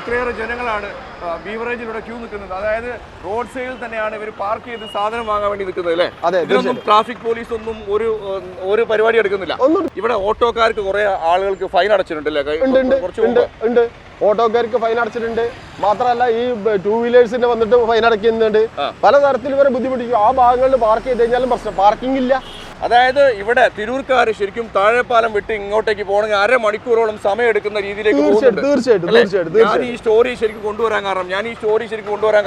ഇത്രയേറെ ജനങ്ങളാണ് ബീവറേജിലൂടെ ക്യൂ നിൽക്കുന്നത്. അതായത് റോഡ് സൈഡിൽ തന്നെയാണ് ഇവർ പാർക്ക് ചെയ്ത് സാധനം വാങ്ങാൻ വേണ്ടി നിൽക്കുന്നത് അല്ലേ? ഇതിനൊന്നും ട്രാഫിക് പോലീസ് ഒന്നും ഒരു പരിപാടി എടുക്കുന്നില്ല. ഇവിടെ ഓട്ടോക്കാർക്ക് കുറെ ആളുകൾക്ക് ഫൈൻ അടച്ചിട്ടുണ്ട് അല്ലേ? ഓട്ടോക്കാർക്ക് ഫൈൻ അടച്ചിട്ടുണ്ട്. മാത്രമല്ല ഈ 2 വീലേഴ്സിന്റെ വന്നിട്ട് ഫൈൻ അടയ്ക്കുന്നുണ്ട്. പലതരത്തിൽ ഇവരെ ബുദ്ധിമുട്ടിക്കും. ആ ഭാഗങ്ങളിൽ പാർക്ക് ചെയ്ത് കഴിഞ്ഞാലും പ്രശ്നം, പാർക്കിംഗ് ഇല്ല. അതായത് ഇവിടെ തിരൂർക്കാർ ശരിക്കും താഴെപ്പാലം വിട്ട് ഇങ്ങോട്ടേക്ക് പോകണമെങ്കിൽ 1/2 മണിക്കൂറോളം സമയം എടുക്കുന്ന രീതിയിലേക്ക് തീർച്ചയായിട്ടും ഞാൻ ഈ സ്റ്റോറി ശരിക്കും കൊണ്ടുവരാൻ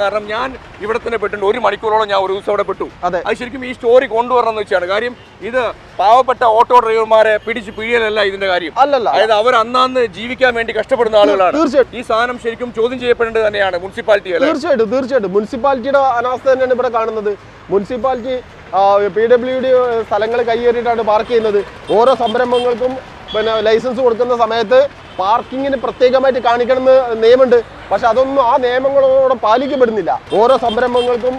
കാരണം ഞാൻ ഇവിടെ തന്നെ പെട്ടിട്ടുണ്ട്. 1 മണിക്കൂറോളം ഞാൻ ഒരു ദിവസം അവിടെ പെട്ടു. അത് ശരിക്കും ഈ സ്റ്റോറി കൊണ്ടുവരണം എന്ന് വെച്ചാണ് കാര്യം. ഇത് പാവപ്പെട്ട ഓട്ടോ ഡ്രൈവർമാരെ പിടിച്ച് പിഴിയലല്ല ഇതിന്റെ കാര്യം. അതായത് അവർ അന്നാന്ന് ജീവിക്കാൻ വേണ്ടി കഷ്ടപ്പെടുന്ന ആളുകളാണ്. ഈ സാധനം ശരിക്കും ചോദ്യം ചെയ്യപ്പെടേണ്ടത് തന്നെയാണ് മുനിസിപ്പാലിറ്റി. തീർച്ചയായിട്ടും മുനിസിപ്പാലിറ്റിയുടെ അനാസ്ഥ തന്നെയാണ് ഇവിടെ കാണുന്നത്. മുനിസിപ്പാലിറ്റി PWD സ്ഥലങ്ങൾ കൈയേറിയിട്ടാണ് പാർക്ക് ചെയ്യുന്നത്. ഓരോ സംരംഭങ്ങൾക്കും ലൈസൻസ് കൊടുക്കുന്ന സമയത്ത് പാർക്കിങ്ങിന് പ്രത്യേകമായിട്ട് കാണിക്കണമെന്ന് നിയമമുണ്ട്. പക്ഷെ അതൊന്നും ആ നിയമങ്ങളോടെ പാലിക്കപ്പെടുന്നില്ല. ഓരോ സംരംഭങ്ങൾക്കും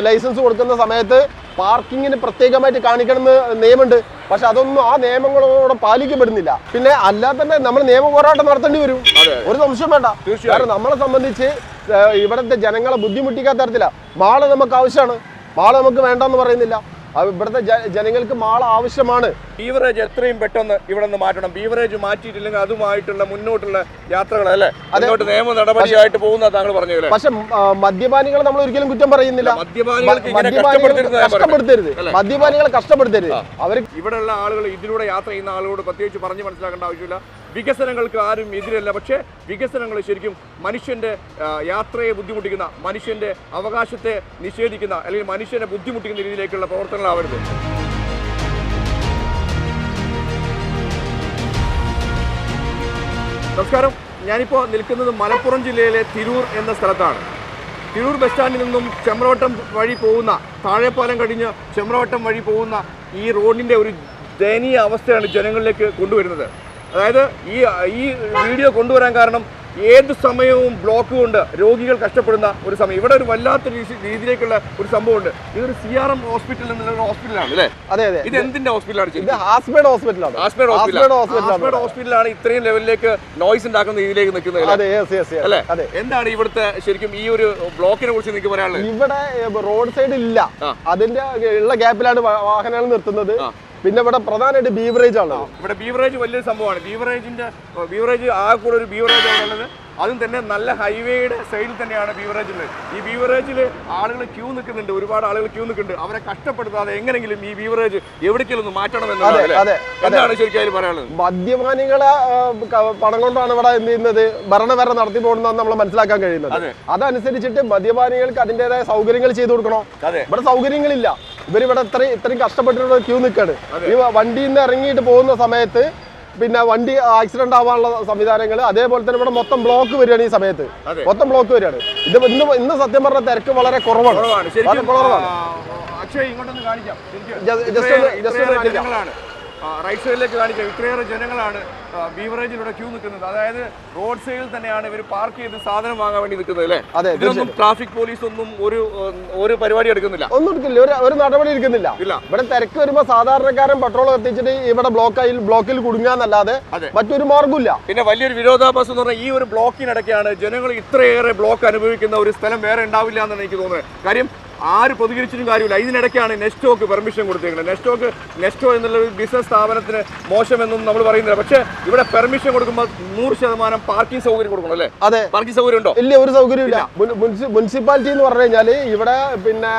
ലൈസൻസ് കൊടുക്കുന്ന സമയത്ത് പാർക്കിങ്ങിന് പ്രത്യേകമായിട്ട് കാണിക്കണമെന്ന് നിയമമുണ്ട്. പക്ഷെ അതൊന്നും ആ നിയമങ്ങളോടെ പാലിക്കപ്പെടുന്നില്ല. പിന്നെ അല്ലാതെ തന്നെ നമ്മൾ നിയമ പോരാട്ടം നടത്തേണ്ടി വരും, ഒരു സംശയം വേണ്ട. കാരണം നമ്മളെ സംബന്ധിച്ച് ഇവിടുത്തെ ജനങ്ങളെ ബുദ്ധിമുട്ടിക്കാത്ത തരത്തില്ല. മാള് നമുക്ക് ആവശ്യമാണ്, മാള് നമുക്ക് വേണ്ടെന്ന് പറയുന്നില്ല. ഇവിടുത്തെ ജനങ്ങൾക്ക് മാള ആവശ്യമാണ്. ബീവറേജ് എത്രയും പെട്ടെന്ന് ഇവിടെ നിന്ന് മാറ്റണം. ബീവറേജ് മാറ്റിയിട്ടില്ലെങ്കിൽ അതുമായിട്ടുള്ള മുന്നോട്ടുള്ള യാത്രകളല്ലേ അതിനോട്ട് നിയമ നടപടിയായിട്ട് പോകുന്ന താങ്കൾ പറഞ്ഞത്. പക്ഷെ മദ്യപാനികളെ നമ്മൾ ഒരിക്കലും കുറ്റം പറയുന്നില്ല. മദ്യപാനികളെ കഷ്ടപ്പെടുത്തരുത്. അവർ ഇവിടെയുള്ള ആളുകൾ, ഇതിലൂടെ യാത്ര ചെയ്യുന്ന ആളുകളോട് പ്രത്യേകിച്ച് പറഞ്ഞ് മനസ്സിലാക്കേണ്ട ആവശ്യമില്ല. വികസനങ്ങൾക്ക് ആരും എതിരല്ല. പക്ഷേ വികസനങ്ങൾ ശരിക്കും മനുഷ്യന്റെ യാത്രയെ ബുദ്ധിമുട്ടിക്കുന്ന, മനുഷ്യന്റെ അവകാശത്തെ നിഷേധിക്കുന്ന, അല്ലെങ്കിൽ മനുഷ്യനെ ബുദ്ധിമുട്ടിക്കുന്ന രീതിയിലേക്കുള്ള പ്രവർത്തനങ്ങളാവരുത്. നമസ്കാരം. ഞാനിപ്പോൾ നിൽക്കുന്നത് മലപ്പുറം ജില്ലയിലെ തിരൂർ എന്ന സ്ഥലത്താണ്. തിരൂർ ബസ് സ്റ്റാൻഡിൽ നിന്നും ചെമ്പ്രവട്ടം വഴി പോകുന്ന, താഴെപ്പാലം കഴിഞ്ഞ് ചെമ്പ്രവട്ടം വഴി പോകുന്ന ഈ റോഡിൻ്റെ ഒരു ദയനീയ അവസ്ഥയാണ് ജനങ്ങളിലേക്ക് കൊണ്ടുവരുന്നത്. അതായത് ഈ വീഡിയോ കൊണ്ടുവരാൻ കാരണം ഏത് സമയവും ബ്ലോക്ക് കൊണ്ട് രോഗികൾ കഷ്ടപ്പെടുന്ന ഒരു സമയം. ഇവിടെ ഒരു വല്ലാത്ത രീതിയിലേക്കുള്ള ഒരു സംഭവമുണ്ട്. ഇതൊരു CRM ഹോസ്പിറ്റൽ എന്നുള്ള ഹോസ്പിറ്റലാണ് അല്ലേ? അതെ. ഇത് എന്തിന്റെ ഹോസ്പിറ്റലാണ്? ഹോസ്പിറ്റലാണ് ഇത്രയും ലെവലിലേക്ക് നോയ്സ് ഉണ്ടാക്കുന്ന രീതിയിലേക്ക് നിൽക്കുന്നത് അല്ലേ? എന്താണ് ഇവിടുത്തെ ശരിക്കും ഈ ഒരു ബ്ലോക്കിനെ കുറിച്ച് നിങ്ങൾക്ക് പറയാനുള്ളത്? ഇവിടെ റോഡ് സൈഡ് ഇല്ല, അതിന്റെ ഉള്ള ഗ്യാപ്പിലാണ് വാഹനങ്ങൾ നിർത്തുന്നത്. പിന്നെ ഇവിടെ പ്രധാനമായിട്ട് ബീവറേജ് ആണ്. ഇവിടെ ബീവറേജ് വലിയൊരു സംഭവമാണ്. ബീവറേജ് ആ കൂടെ ഒരു ബീവറേജ് ആണുള്ളത്. അതും തന്നെ നല്ല ഹൈവേയുടെ സൈഡിൽ തന്നെയാണ് ബീവറേജ് ഉള്ളത്. ഈ ബീവറേജിൽ ആളുകൾ ക്യൂ നിൽക്കുന്നുണ്ട്, ഒരുപാട് ആളുകൾ ക്യൂ നിൽക്കുന്നുണ്ട്. അവരെ കഷ്ടപ്പെടുത്താതെ എങ്ങനെങ്കിലും ഈ ബീവറേജ് എവിടേക്കെങ്കിലും ഒന്ന് മാറ്റണം എന്നാണ് ശരിക്കും അതിൽ പറയാനുള്ളത്. മദ്യപാനികളെ പണം കൊണ്ടാണ് ഇവിടെ എന്ത് ചെയ്യുന്നത്, ഭരണവര നടത്തി പോകുന്നതെന്ന് നമ്മൾ മനസ്സിലാക്കാൻ കഴിയുന്നത്. അതനുസരിച്ചിട്ട് മദ്യപാനികൾക്ക് അതിൻ്റെതായ സൗകര്യങ്ങൾ ചെയ്തു കൊടുക്കണം. ഇവിടെ സൗകര്യങ്ങളില്ല. ഇവരിവിടെ ഇത്രയും കഷ്ടപ്പെട്ടിട്ട് ക്യൂ നിൽക്കാണ്. ഈ വണ്ടിയിൽ നിന്ന് ഇറങ്ങിയിട്ട് പോകുന്ന സമയത്ത് പിന്നെ വണ്ടി ആക്സിഡന്റ് ആവാനുള്ള സംവിധാനങ്ങൾ, അതേപോലെ തന്നെ ഇവിടെ മൊത്തം ബ്ലോക്ക് വരികയാണ്. ഈ സമയത്ത് മൊത്തം ബ്ലോക്ക് വരികയാണ്. ഇത് ഇന്ന് സത്യം പറഞ്ഞ തിരക്ക് വളരെ കുറവാണ്. റൈറ്റ് സൈഡിലേക്ക് കാണിക്കാം. ഇത്രയേറെ ജനങ്ങളാണ് ബീവറേജിലൂടെ ക്യൂ നിൽക്കുന്നത്. അതായത് റോഡ് സൈഡിൽ തന്നെയാണ് ഇവർ പാർക്ക് ചെയ്ത് സാധനം വാങ്ങാൻ വേണ്ടി നിൽക്കുന്നത് അല്ലേ? ഇതിനൊന്നും ട്രാഫിക് പോലീസ് ഒന്നും ഒരു പരിപാടി എടുക്കുന്നില്ല, ഒരു നടപടി എടുക്കുന്നില്ല. ഇവിടെ തിരക്ക് വരുമ്പോൾ സാധാരണക്കാരൻ പെട്രോൾ എത്തിച്ചിട്ട് ഇവിടെ ബ്ലോക്കിൽ കുടുങ്ങാന്നല്ലാതെ മറ്റൊരു മാർഗ്ഗമില്ല. പിന്നെ വലിയൊരു വിരോധാഭാസം എന്ന് പറഞ്ഞാൽ ഈ ഒരു ബ്ലോക്കിനിടയ്ക്കാണ് ജനങ്ങൾ ഇത്രയേറെ ബ്ലോക്ക് അനുഭവിക്കുന്ന ഒരു സ്ഥലം വേറെ ഉണ്ടാവില്ല എന്നാണ് എനിക്ക് തോന്നുന്നത്. കാര്യം ആര് പ്രതികരിച്ചിട്ടും കാര്യമില്ല. ഇതിനിടയ്ക്കാണ് നെസ്റ്റോക്ക് പെർമിഷൻ കൊടുത്തിരിക്കുന്നത്. നെസ്റ്റോ എന്നുള്ള ഒരു ബിസിനസ് സ്ഥാപനത്തിന് മോശമെന്നും നമ്മൾ പറയുന്നില്ല. പക്ഷേ ഇവിടെ പെർമിഷൻ കൊടുക്കുമ്പോൾ 100% പാർക്കിംഗ് സൗകര്യം കൊടുക്കണം അല്ലേ? അതെ. പാർക്കിംഗ് സൗകര്യം ഉണ്ടോ? ഇല്ല, ഒരു സൗകര്യം ഇല്ല. മുനിസിപ്പാലിറ്റി എന്ന് പറഞ്ഞു കഴിഞ്ഞാൽ ഇവിടെ പിന്നെ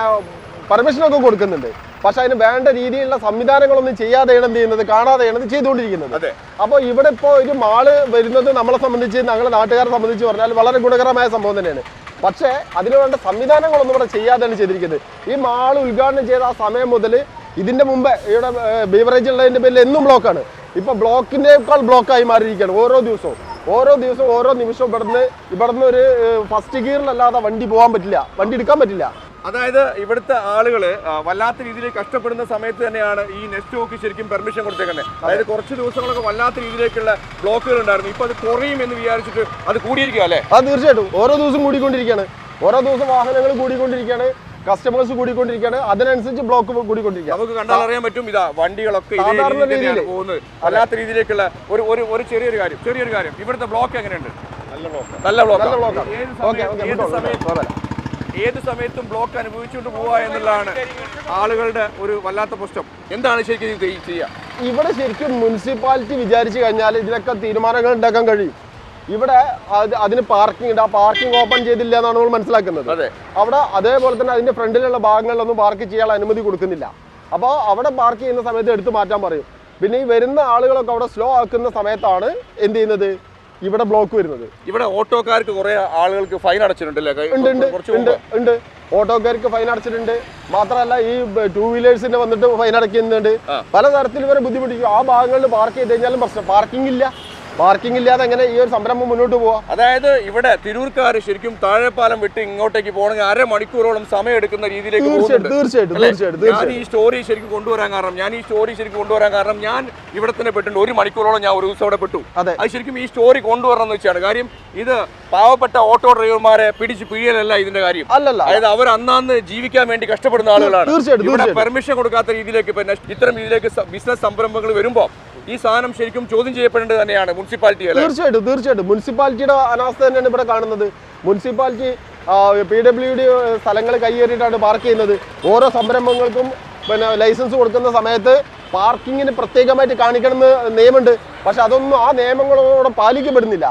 പെർമിഷനൊക്കെ കൊടുക്കുന്നുണ്ട്. പക്ഷെ അതിന് വേണ്ട രീതിയിലുള്ള സംവിധാനങ്ങളൊന്നും ചെയ്യാതെയാണ് എന്ത് ചെയ്യുന്നത്, കാണാതെയാണ് ഇത് ചെയ്തുകൊണ്ടിരിക്കുന്നത്. അപ്പോൾ ഇവിടെ ഇപ്പോൾ ഒരു മാള് വരുന്നത് നമ്മളെ സംബന്ധിച്ച്, ഞങ്ങളുടെ നാട്ടുകാരെ സംബന്ധിച്ച് പറഞ്ഞാൽ വളരെ ഗുണകരമായ സംഭവം തന്നെയാണ്. പക്ഷേ അതിനു വേണ്ട സംവിധാനങ്ങളൊന്നും ഇവിടെ ചെയ്യാതെയാണ് ചെയ്തിരിക്കുന്നത്. ഈ മാൾ ഉദ്ഘാടനം ചെയ്ത ആ സമയം മുതൽ ഇതിന്റെ മുമ്പ് ഇവിടെ ബീവറേജ് ഉള്ളതിന്റെ പേരിൽ എന്നും ബ്ലോക്കാണ്. ഇപ്പൊ ബ്ലോക്കിനേക്കാൾ ബ്ലോക്കായി മാറിയിരിക്കുകയാണ്. ഓരോ ദിവസവും ഓരോ നിമിഷവും ഇവിടുന്ന് ഒരു ഫസ്റ്റ് ഗിയറിലല്ലാതെ വണ്ടി പോകാൻ പറ്റില്ല, വണ്ടി എടുക്കാൻ പറ്റില്ല. അതായത് ഇവിടുത്തെ ആളുകൾ വല്ലാത്ത രീതിയിൽ കഷ്ടപ്പെടുന്ന സമയത്ത് തന്നെയാണ് ഈ നെസ്റ്റോക്ക് ശരിക്കും പെർമിഷൻ കൊടുത്തേക്കുന്നത്. അതായത് കുറച്ച് ദിവസങ്ങളൊക്കെ വല്ലാത്ത രീതിയിലേക്കുള്ള ബ്ലോക്കുകൾ ഉണ്ടായിരുന്നു. ഇപ്പൊ അത് കുറയും എന്ന് വിചാരിച്ചിട്ട് അത് കൂടിയിരിക്കുക അല്ലേ? അത് തീർച്ചയായിട്ടും ഓരോ ദിവസം കൂടിക്കൊണ്ടിരിക്കുകയാണ്. ഓരോ ദിവസം വാഹനങ്ങൾ കൂടിക്കൊണ്ടിരിക്കുകയാണ്, കസ്റ്റമേഴ്സ് കൂടിക്കൊണ്ടിരിക്കുകയാണ്. അതിനനുസരിച്ച് ബ്ലോക്ക് കൂടിക്കൊണ്ടിരിക്കുക. നമുക്ക് കണ്ടാൽ അറിയാൻ പറ്റും. ഇതാ വണ്ടികളൊക്കെ പോകുന്നത് വല്ലാത്ത രീതിയിലേക്കുള്ള ഒരു ചെറിയൊരു കാര്യം. ഇവിടുത്തെ ബ്ലോക്ക് എങ്ങനെയുണ്ട്? നല്ല ബ്ലോക്കാണ്. ബ്ലോക്കാണ്. ഏത് സമയത്തും ബ്ലോക്ക് അനുഭവിച്ചുകൊണ്ട് പോവുക എന്നുള്ളതാണ് ആളുകളുടെ ഒരു വല്ലാത്ത പ്രശ്നം. എന്താണ് ശരിക്കും ഇത് ചെയ്യുക? ഇവിടെ ശരിക്കും മുനിസിപ്പാലിറ്റി വിചാരിച്ചു കഴിഞ്ഞാൽ ഇതിനൊക്കെ തീരുമാനങ്ങൾ ഉണ്ടാക്കാൻ കഴിയും. ഇവിടെ അതിന് പാർക്കിംഗ് ഉണ്ട്. ആ പാർക്കിംഗ് ഓപ്പൺ ചെയ്തില്ല എന്നാണ് നമ്മൾ മനസ്സിലാക്കുന്നത്. അവിടെ അതേപോലെ തന്നെ അതിന്റെ ഫ്രണ്ടിലുള്ള ഭാഗങ്ങളിലൊന്നും പാർക്ക് ചെയ്യാൻ അനുമതി കൊടുക്കുന്നില്ല. അപ്പോൾ അവിടെ പാർക്ക് ചെയ്യുന്ന സമയത്ത് എടുത്തു മാറ്റാൻ പറയും. പിന്നെ ഈ വരുന്ന ആളുകളൊക്കെ അവിടെ സ്ലോ ആക്കുന്ന സമയത്താണ് എന്ത് ചെയ്യുന്നത്, ഇവിടെ ബ്ലോക്ക് വരുന്നത്. ഇവിടെ ഓട്ടോക്കാർക്ക് കുറെ ആളുകൾക്ക് ഫൈൻ അടച്ചിട്ടുണ്ടല്ലേ? ഉണ്ട്. ഓട്ടോക്കാർക്ക് ഫൈൻ അടച്ചിട്ടുണ്ട്. മാത്രമല്ല ഈ 2 വീലേഴ്സിന്റെ വന്നിട്ട് ഫൈൻ അടയ്ക്കുന്നുണ്ട്. പലതരത്തിൽ ഇവരെ ബുദ്ധിമുട്ടിക്കും. ആ ഭാഗങ്ങളിൽ പാർക്ക് ചെയ്ത് കഴിഞ്ഞാലും പ്രശ്നം. പാർക്കിംഗ് ഇല്ലാതെ എങ്ങനെ ഈ ഒരു സംരംഭം മുന്നോട്ട് പോവാ? അതായത് ഇവിടെ തിരൂർക്കാർ ശരിക്കും താഴെപ്പാലം വിട്ട് ഇങ്ങോട്ടേക്ക് പോകണമെങ്കിൽ 1/2 മണിക്കൂറോളം സമയം എടുക്കുന്ന രീതിയിലേക്ക് തീർച്ചയായിട്ടും ഞാൻ ഈ സ്റ്റോറി ശരിക്കും കൊണ്ടുവരാൻ കാരണം ഞാൻ ഇവിടെ തന്നെ പെട്ടിട്ടുണ്ട്. 1 മണിക്കൂറോളം ഞാൻ ഒരു ദിവസം അവിടെ പെട്ടു. അത് ശരിക്കും ഈ സ്റ്റോറി കൊണ്ടുവരണം എന്ന് വെച്ചാണ് കാര്യം. ഇത് പാവപ്പെട്ട ഓട്ടോ ഡ്രൈവർമാരെ പിടിച്ച് പിഴിയലല്ല ഇതിന്റെ കാര്യം. അതായത് അവർ അന്നാന്ന് ജീവിക്കാൻ വേണ്ടി കഷ്ടപ്പെടുന്ന ആളുകളാണ്. ഇവിടെ പെർമിഷൻ കൊടുക്കാത്ത രീതിയിലേക്ക് ഇത്തരം രീതിയിലേക്ക് ബിസിനസ് സംരംഭങ്ങൾ വരുമ്പോൾ ഈ സാധനം ശരിക്കും ചോദ്യം ചെയ്യപ്പെടേണ്ടത് തന്നെയാണ് മുനിസിപ്പാലിറ്റി. തീർച്ചയായിട്ടും മുനിസിപ്പാലിറ്റിയുടെ അനാസ്ഥ തന്നെയാണ് ഇവിടെ കാണുന്നത്. മുനിസിപ്പാലിറ്റി PWD സ്ഥലങ്ങൾ കയ്യേറിയിട്ടാണ് പാർക്ക് ചെയ്യുന്നത്. ഓരോ സംരംഭങ്ങൾക്കും ലൈസൻസ് കൊടുക്കുന്ന സമയത്ത് പാർക്കിങ്ങിന് പ്രത്യേകമായിട്ട് കാണിക്കണമെന്ന് നിയമമുണ്ട്. പക്ഷെ അതൊന്നും ആ നിയമങ്ങളോടെ പാലിക്കപ്പെടുന്നില്ല.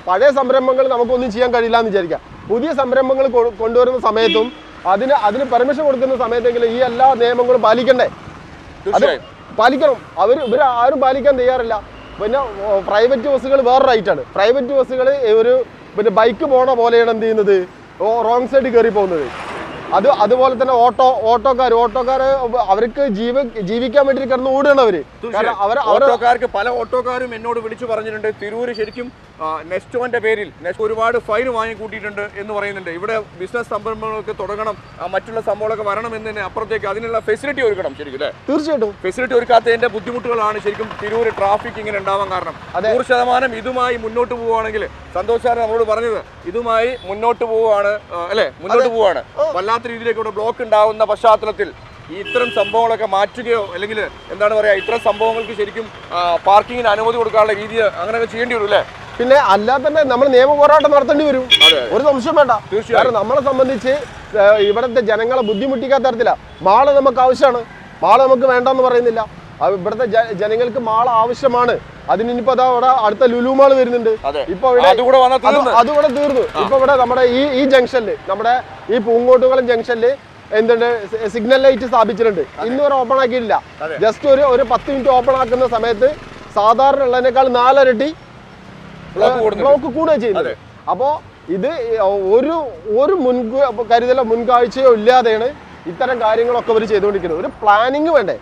പഴയ സംരംഭങ്ങൾ നമുക്കൊന്നും ചെയ്യാൻ കഴിയില്ല എന്ന് വിചാരിക്കാം. പുതിയ സംരംഭങ്ങൾ കൊണ്ടുവരുന്ന സമയത്തും അതിന് പെർമിഷൻ കൊടുക്കുന്ന സമയത്തെങ്കിലും ഈ എല്ലാ നിയമങ്ങളും പാലിക്കണ്ടേ? അത് പാലിക്കണം. ഇവരാരും പാലിക്കാൻ തയ്യാറില്ല. പിന്നെ പ്രൈവറ്റ് ബസ്സുകൾ വേറെ റൈറ്റാണ്. പ്രൈവറ്റ് ബസ്സുകൾ ഒരു ബൈക്ക് പോണ പോലെയാണ് എന്ത് ചെയ്യുന്നത്, റോങ് സൈഡിൽ കയറി പോകുന്നത്. അതുപോലെ തന്നെ ഓട്ടോക്കാർ അവർക്ക് ജീവിക്കാൻ വേണ്ടി കിടന്ന് ഓടുകയാണ് അവര്. ഓട്ടോക്കാർക്ക് പല ഓട്ടോക്കാരും എന്നോട് വിളിച്ചു പറഞ്ഞിട്ടുണ്ട്, തിരൂര് ശരിക്കും നെസ്റ്റോന്റെ പേരിൽ ഒരുപാട് ഫൈൻ വാങ്ങി കൂട്ടിയിട്ടുണ്ട് എന്ന് പറയുന്നുണ്ട്. ഇവിടെ ബിസിനസ് സംരംഭങ്ങളൊക്കെ തുടങ്ങണം, മറ്റുള്ള സംഭവങ്ങളൊക്കെ വരണം എന്ന് തന്നെ അപ്പുറത്തേക്ക് അതിനുള്ള ഫെസിലിറ്റി ഒരുക്കണം ശരിക്കും അല്ലേ? തീർച്ചയായിട്ടും. ഫെസിലിറ്റി ഒരുക്കാത്തതിന്റെ ബുദ്ധിമുട്ടുകളാണ് ശരിക്കും തിരൂര് ട്രാഫിക് ഇങ്ങനെ ഉണ്ടാവാൻ കാരണം. 100% ഇതുമായി മുന്നോട്ട് പോവുകയാണെങ്കിൽ സന്തോഷ് നമ്മളോട് പറഞ്ഞത് ഇതുമായി മുന്നോട്ട് പോവുകയാണ് അല്ലെ? മുന്നോട്ട് പോവുകയാണ്. വല്ലാത്ത രീതിയിലേക്ക് ഇവിടെ ബ്ലോക്ക് ഉണ്ടാവുന്ന പശ്ചാത്തലത്തിൽ ഇത്തരം സംഭവങ്ങളൊക്കെ മാറ്റുകയോ അല്ലെങ്കിൽ എന്താണ് പറയാ, ഇത്തരം സംഭവങ്ങൾക്ക് ശരിക്കും പാർക്കിങ്ങിന് അനുമതി കൊടുക്കാനുള്ള രീതി അങ്ങനെയൊക്കെ ചെയ്യേണ്ടി വരും അല്ലേ? പിന്നെ അല്ലാതെ തന്നെ നമ്മൾ നിയമ പോരാട്ടം നടത്തേണ്ടി വരും. ഒരു സംശയം വേണ്ട. കാരണം നമ്മളെ സംബന്ധിച്ച് ഇവിടുത്തെ ജനങ്ങളെ ബുദ്ധിമുട്ടിക്കാത്ത തരത്തില്ല. മാള് നമുക്ക് ആവശ്യമാണ്. മാള് നമുക്ക് വേണ്ടെന്ന് പറയുന്നില്ല. ഇവിടുത്തെ ജനങ്ങൾക്ക് മാള് ആവശ്യമാണ്. അതിനിപ്പോ അവിടെ അടുത്ത ലുലു മാള് വരുന്നുണ്ട്. ഇപ്പൊ അതുകൂടെ തീർന്നു. ഇപ്പൊ ഇവിടെ നമ്മുടെ ഈ ജംഗ്ഷനില്, നമ്മുടെ ഈ പൂങ്കോട്ടുകുളം ജംഗ്ഷനില് എന്തുണ്ട്, സിഗ്നൽ ലൈറ്റ് സ്ഥാപിച്ചിട്ടുണ്ട്. ഇന്നുവരെ ഓപ്പൺ ആക്കിയിട്ടില്ല. ജസ്റ്റ് ഒരു 10 മിനിറ്റ് ഓപ്പൺ ആക്കുന്ന സമയത്ത് സാധാരണ ഉള്ളതിനേക്കാൾ 4 ഇരട്ടി ബ്ലോക്ക് കൂടുക ചെയ്യുന്നത്. അപ്പോ ഇത് ഒരു മുൻകാഴ്ചയോ ഇല്ലാതെയാണ് ഇത്തരം കാര്യങ്ങളൊക്കെ അവർ ചെയ്തുകൊണ്ടിരിക്കുന്നത്. ഒരു പ്ലാനിങ് വേണ്ടേ?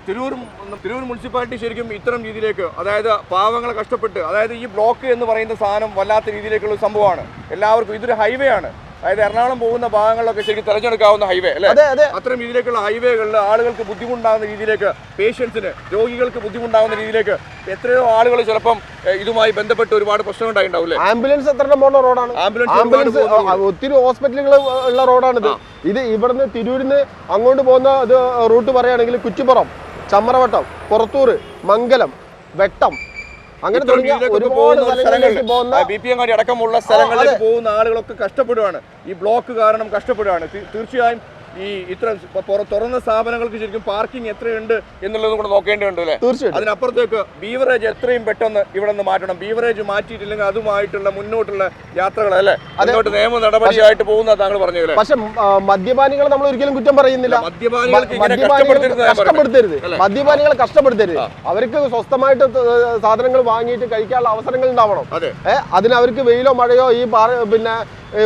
തിരൂർ മുനിസിപ്പാലിറ്റി ശരിക്കും ഇത്തരം രീതിയിലേക്ക്, അതായത് പാവങ്ങളെ കഷ്ടപ്പെട്ട്, അതായത് ഈ ബ്ലോക്ക് എന്ന് പറയുന്ന സാധനം വല്ലാത്ത രീതിയിലേക്കുള്ള സംഭവമാണ്. എല്ലാവർക്കും ഇതൊരു ഹൈവേ ആണ്. അതായത് എറണാകുളം പോകുന്ന ഭാഗങ്ങളിലൊക്കെ ശരിക്കും തിരഞ്ഞെടുക്കാവുന്ന ഹൈവേ അല്ലേ? അത്തരം രീതിയിലേക്കുള്ള ഹൈവേകളിൽ ആളുകൾക്ക് ബുദ്ധിമുട്ടാകുന്ന രീതിയിലേക്ക്, പേഷ്യൻസിന്, രോഗികൾക്ക് ബുദ്ധിമുട്ടാകുന്ന രീതിയിലേക്ക് എത്രയോ ആളുകൾ ചിലപ്പം ഇതുമായി ബന്ധപ്പെട്ട് ഒരുപാട് പ്രശ്നം ഉണ്ടായിണ്ടാവില്ലേ? ആംബുലൻസ് എത്ര പോകുന്ന റോഡാണ്. ആംബുലൻസ് ഒത്തിരി ഹോസ്പിറ്റലുകൾ ഉള്ള റോഡാണിത്. ഇത് ഇവിടുന്ന് തിരൂരിന്ന് അങ്ങോട്ട് പോകുന്ന റൂട്ട് പറയുകയാണെങ്കിൽ കുറ്റിപ്പുറം, ചമ്മറവട്ടം, പുറത്തൂർ, മംഗലം, വെട്ടം, അങ്ങനെ ഒരുപാട് BPM അടക്കമുള്ള സ്ഥലങ്ങളിലേക്ക് പോകുന്ന ആളുകളൊക്കെ കഷ്ടപ്പെടുകയാണ്. ഈ ബ്ലോക്ക് കാരണം കഷ്ടപ്പെടുകയാണ്. തീർച്ചയായും ഈ ഇത്ര തുറന്ന സ്ഥാപനങ്ങൾക്ക് ശരിക്കും പാർക്കിംഗ് എത്രയുണ്ട് എന്നുള്ളതും കൂടെ നോക്കേണ്ടതുണ്ട് അല്ലേ? അതിനപ്പുറത്തേക്ക് ബീവറേജ് എത്രയും പെട്ടെന്ന് ഇവിടെ നിന്ന് മാറ്റണം. ബീവറേജ് മാറ്റിയിട്ടില്ലെങ്കിൽ അതുമായിട്ടുള്ള മുന്നോട്ടുള്ള യാത്രകൾ അല്ലേ, അതിനോട്ട് നിയമ നടപടിയായിട്ട് പോകുന്ന താങ്കൾ പറഞ്ഞല്ലേ? പക്ഷെ മദ്യപാനികളെ നമ്മൾ ഒരിക്കലും കുറ്റം പറയുന്നില്ല. കഷ്ടപ്പെടുത്തരുത്. മദ്യപാനികളെ കഷ്ടപ്പെടുത്തരുത്. അവർക്ക് സ്വസ്ഥമായിട്ട് സാധനങ്ങൾ വാങ്ങിയിട്ട് കഴിക്കാനുള്ള അവസരങ്ങൾ ഉണ്ടാവണം. അതിന് അവർക്ക് വെയിലോ മഴയോ ഈ പിന്നെ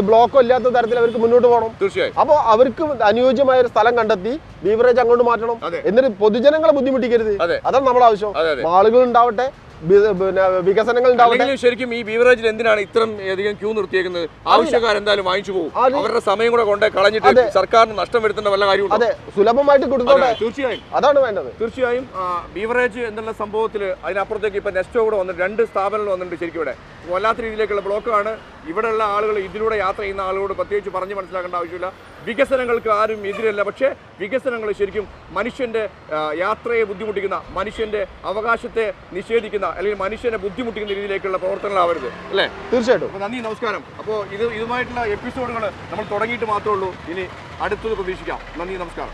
ബ്ലോക്കോ ഇല്ലാത്ത തരത്തിൽ അവർക്ക് മുന്നോട്ട് പോകണം. തീർച്ചയായും. അപ്പോൾ അവർക്ക് അനുയോജ്യമായ ഒരു സ്ഥലം കണ്ടെത്തി ബീവറേജ് അങ്ങോട്ട് മാറ്റണം. എന്നിട്ട് പൊതുജനങ്ങളെ ബുദ്ധിമുട്ടിക്കരുത്. അതാണ് നമ്മുടെ ആവശ്യം. ആളുകൾ ഉണ്ടാവട്ടെ, വികസനങ്ങൾ ഉണ്ടാവട്ടെ. ശരിക്കും ഈ ബീവറേജിൽ എന്തിനാണ് ഇത്രയും അധികം ക്യൂ നിർത്തിയേക്കുന്നത്? ആവശ്യക്കാരെന്തായാലും വാങ്ങിച്ചു പോകും. അവരുടെ സമയം കൂടെ കൊണ്ട് കളഞ്ഞിട്ട് സർക്കാരിന് നഷ്ടം വരുത്തേണ്ട വല്ല കാര്യവും. അതെ, സുലഭമായിട്ട് കൊടുത്തോട്ടെ. തീർച്ചയായും അതാണ് വേണ്ടത്. തീർച്ചയായും ബീവറേജ് എന്നുള്ള സംഭവത്തിൽ അതിനപ്പുറത്തേക്ക് ഇപ്പൊ നെസ്റ്റോ കൂടെ വന്നിട്ട് 2 സ്ഥാപനങ്ങൾ വന്നിട്ടുണ്ട്. ശരിക്കും ഇവിടെ വല്ലാത്ത രീതിയിലേക്കുള്ള ബ്ലോക്കാണ്. ഇവിടെയുള്ള ആളുകൾ, ഇതിലൂടെ യാത്ര ചെയ്യുന്ന ആളുകളോട് പ്രത്യേകിച്ച് പറഞ്ഞ് മനസ്സിലാക്കേണ്ട ആവശ്യമില്ല. വികസനങ്ങൾക്ക് ആരും എതിരല്ല. പക്ഷേ വികസനങ്ങൾ ശരിക്കും മനുഷ്യൻ്റെ യാത്രയെ ബുദ്ധിമുട്ടിക്കുന്ന, മനുഷ്യൻ്റെ അവകാശത്തെ നിഷേധിക്കുന്ന, അല്ലെങ്കിൽ മനുഷ്യനെ ബുദ്ധിമുട്ടിക്കുന്ന രീതിയിലേക്കുള്ള പ്രവർത്തനങ്ങളാവരുത്, അല്ലേ? തീർച്ചയായിട്ടും. അപ്പോൾ നന്ദി, നമസ്കാരം. അപ്പോൾ ഇതുമായിട്ടുള്ള എപ്പിസോഡുകൾ നമ്മൾ തുടങ്ങിയിട്ട് മാത്രമേ ഉള്ളൂ. ഇനി അടുത്തത് പ്രതീക്ഷിക്കാം. നന്ദി, നമസ്കാരം.